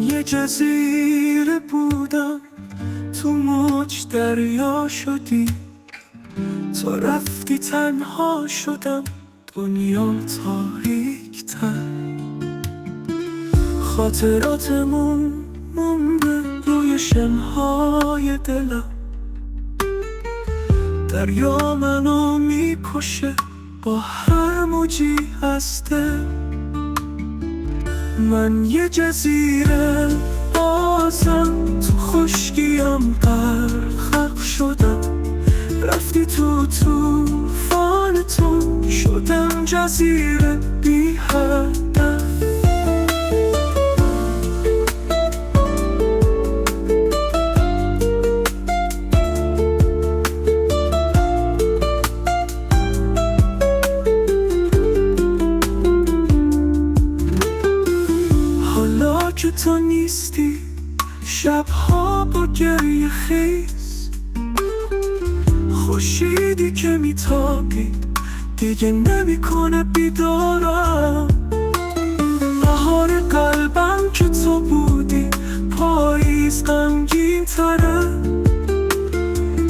یه جزیره بودم، تو موج دریا شدی، تا رفتی تنها شدم، دنیا تاریک تر. خاطراتمون مونده روی شنهای دلم، دریا منو میکشه با هر موجی هسته. من یه جزیره بازم، تو خشکیم غرق شدم، رفتی تو طوفان تو، شدم جزیره بی هدف. حالا که تو نیستی، شبها با گریه خیز، خورشیدی که میتابی دیگه نمیکنه بیدارم. بهار قلبم که تو بودی، پاییز غمگین تره،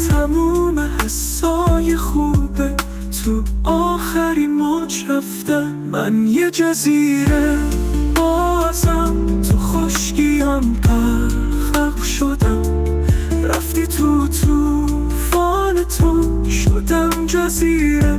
تموم حسای خوبه تو آخرین موج رفته. من یه جزیره بازم، تو خشکیم غرق شدم، رفتی تو طوفان تو، شدم جزیره